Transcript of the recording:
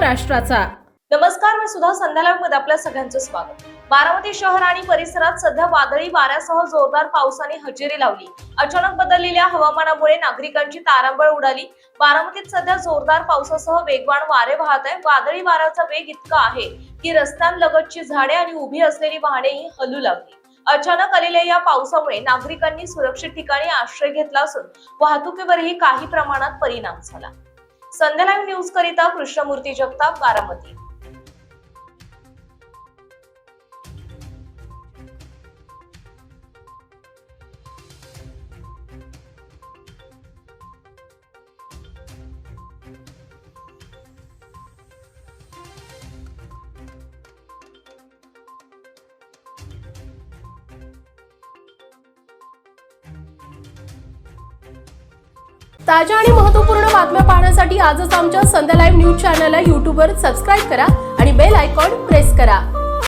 महाराष्ट्राचा। नमस्कार, मी सुधा संध्याकाळमध्ये आपल्या सगळ्यांचं स्वागत। बारामती शहर आणि परिसरात सध्या वादळी वाऱ्यासह जोरदार पावसाने हजेरी लावली। अचानक बदललेल्या हवामानामुळे नागरिकांची तारांबळ उडाली। बारामतीत सध्या जोरदार पावसासह वेगवान वारे वाहत आहे। वादळी वाऱ्याचा वेग इतका आहे की रस्त्यांलगतची झाडे आणि उभी असलेली वाहनेही हलू लागली। अचानक आलेल्या या पावसामुळे नागरिकांनी सुरक्षित ठिकाणी आश्रय घेतला असून वाहतुकीवरही काही प्रमाणात परिणाम झाला। संध्या लाईव्ह न्यूज करिता कृष्णमूर्ती जगताप, बारामती। ताज्या आणि महत्त्वपूर्ण बातम्या पाहण्यासाठी आजच आमच्या संध्या लाईव्ह न्यूज चॅनलला YouTube वर सबस्क्राइब करा आणि बेल आयकॉन प्रेस करा।